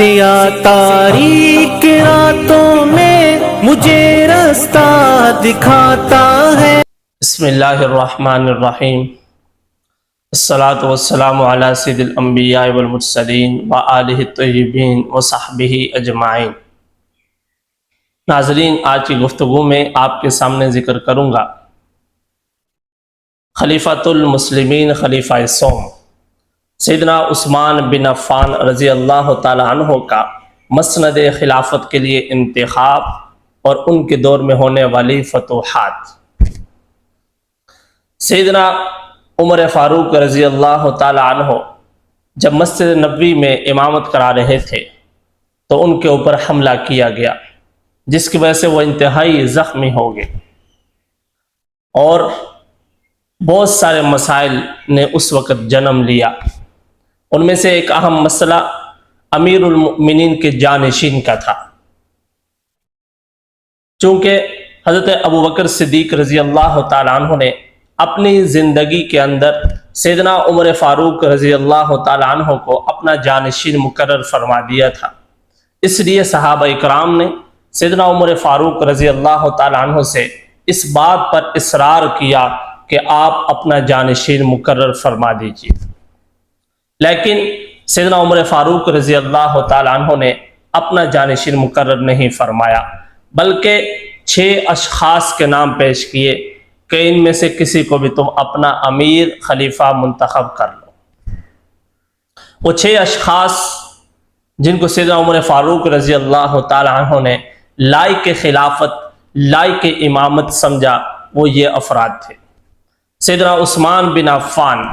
سیاہ تاریک راتوں میں مجھے راستہ دکھاتا ہے۔ بسم اللہ الرحمن الرحیم، الصلاۃ والسلام علی سید الانبیاء والمرسلین وآلہ الطیبین وصحبہ اجمعین۔ ناظرین، آج کی گفتگو میں آپ کے سامنے ذکر کروں گا خلیفۃ المسلمین، خلیفہ سوم سیدنا عثمان بن عفان رضی اللہ تعالی عنہ کا مسند خلافت کے لیے انتخاب اور ان کے دور میں ہونے والی فتوحات۔ سیدنا عمر فاروق رضی اللہ تعالی عنہ جب مسجد نبوی میں امامت کرا رہے تھے تو ان کے اوپر حملہ کیا گیا، جس کی وجہ سے وہ انتہائی زخمی ہو گئے، اور بہت سارے مسائل نے اس وقت جنم لیا۔ ان میں سے ایک اہم مسئلہ امیر المؤمنین کے جانشین کا تھا۔ چونکہ حضرت ابوبکر صدیق رضی اللہ تعالیٰ عنہ نے اپنی زندگی کے اندر سیدنا عمر فاروق رضی اللہ تعالیٰ عنہ کو اپنا جانشین مقرر فرما دیا تھا، اس لیے صحابہ اکرام نے سیدنا عمر فاروق رضی اللہ تعالیٰ عنہ سے اس بات پر اصرار کیا کہ آپ اپنا جانشین مقرر فرما دیجیے، لیکن سیدنا عمر فاروق رضی اللہ تعالیٰ عنہ نے اپنا جانشین مقرر نہیں فرمایا، بلکہ 6 اشخاص کے نام پیش کیے کہ ان میں سے کسی کو بھی تم اپنا امیر خلیفہ منتخب کر لو۔ وہ 6 اشخاص جن کو سیدنا عمر فاروق رضی اللہ تعالیٰ عنہ نے لائق خلافت، لائق امامت سمجھا، وہ یہ افراد تھے: سیدنا عثمان بن عفان،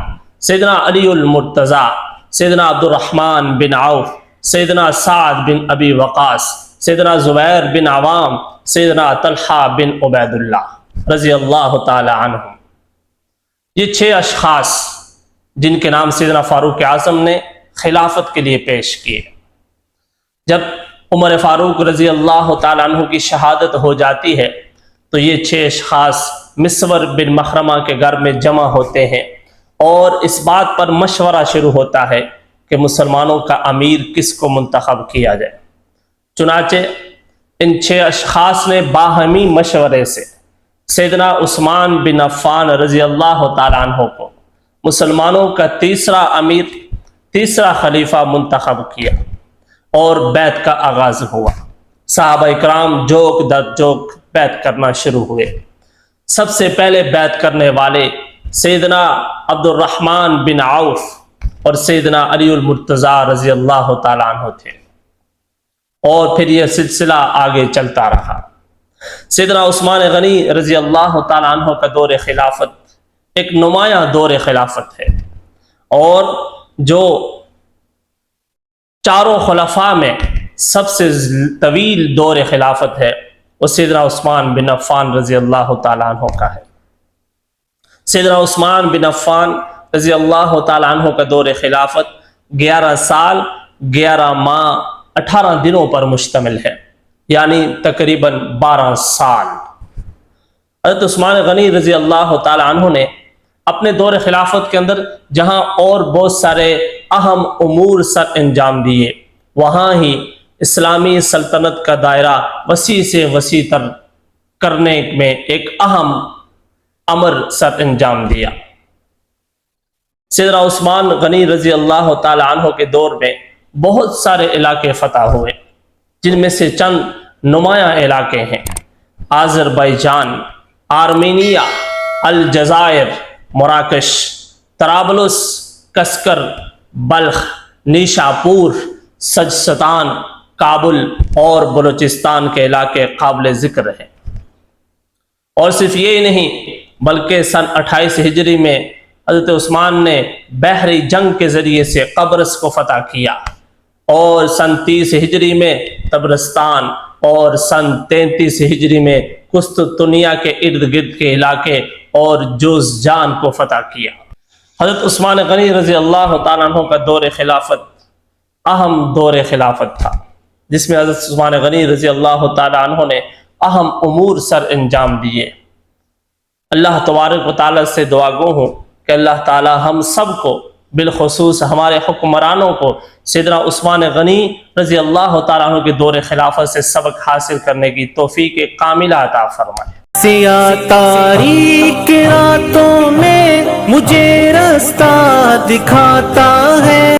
سیدنا علی المرتضیٰ، سیدنا عبد الرحمن بن عوف، سیدنا سعد بن ابی وقاص، سیدنا زبیر بن عوام، سیدنا طلحہ بن عبید اللہ رضی اللہ تعالی عنہ۔ یہ 6 اشخاص جن کے نام سیدنا فاروق اعظم نے خلافت کے لیے پیش کیے۔ جب عمر فاروق رضی اللہ تعالی عنہ کی شہادت ہو جاتی ہے تو یہ 6 اشخاص مسور بن مخرمہ کے گھر میں جمع ہوتے ہیں، اور اس بات پر مشورہ شروع ہوتا ہے کہ مسلمانوں کا امیر کس کو منتخب کیا جائے۔ چنانچہ ان 6 اشخاص نے باہمی مشورے سے سیدنا عثمان بن عفان رضی اللہ تعالیٰ عنہ کو مسلمانوں کا تیسرا امیر، تیسرا خلیفہ منتخب کیا، اور بیعت کا آغاز ہوا۔ صحابہ اکرام جوک در جوک بیعت کرنا شروع ہوئے۔ سب سے پہلے بیعت کرنے والے سیدنا عبد الرحمن بن عوف اور سیدنا علی المرتضیٰ رضی اللہ تعالیٰ عنہ تھے، اور پھر یہ سلسلہ آگے چلتا رہا۔ سیدنا عثمان غنی رضی اللہ تعالیٰ عنہ کا دور خلافت ایک نمایاں دور خلافت ہے، اور جو چاروں خلفاء میں سب سے طویل دور خلافت ہے وہ سیدنا عثمان بن عفان رضی اللہ تعالیٰ عنہ کا ہے۔ سیدنا عثمان بن عفان رضی اللہ تعالیٰ عنہ کا دور خلافت 11 سال 11 ماہ 18 دنوں پر مشتمل ہے، یعنی تقریباً 12 سال۔ حضرت عثمان غنی رضی اللہ تعالیٰ عنہ نے اپنے دور خلافت کے اندر جہاں اور بہت سارے اہم امور سر انجام دیے، وہاں ہی اسلامی سلطنت کا دائرہ وسیع سے وسیع تر کرنے میں ایک اہم امر سر انجام دیا۔ سیدنا عثمان غنی رضی اللہ تعالی عنہ کے دور میں بہت سارے علاقے فتح ہوئے، جن میں سے چند نمایاں علاقے ہیں: آذربائیجان، آرمینیا، الجزائر، مراکش، طرابلس، کسکر، بلخ، نیشاپور، سجستان، کابل اور بلوچستان کے علاقے قابل ذکر ہیں۔ اور صرف یہی نہیں بلکہ سن 28 ہجری میں حضرت عثمان نے بحری جنگ کے ذریعے سے قبرص کو فتح کیا، اور سن 30 ہجری میں طبرستان، اور سن 33 ہجری میں قسطنطنیہ کے ارد گرد کے علاقے اور جوزجان کو فتح کیا۔ حضرت عثمان غنی رضی اللہ تعالیٰ عنہ کا دور خلافت اہم دور خلافت تھا، جس میں حضرت عثمان غنی رضی اللہ تعالیٰ عنہ نے اہم امور سر انجام دیے۔ اللہ تبارک و تعالیٰ سے دعا گو ہوں کہ اللہ تعالیٰ ہم سب کو بالخصوص ہمارے حکمرانوں کو سیدنا عثمان غنی رضی اللہ تعالیٰ عنہ کے دور خلافت سے سبق حاصل کرنے کی توفیق کاملہ عطا فرمائے۔ سیاہ تاریک راتوں میں مجھے راستہ دکھاتا ہے۔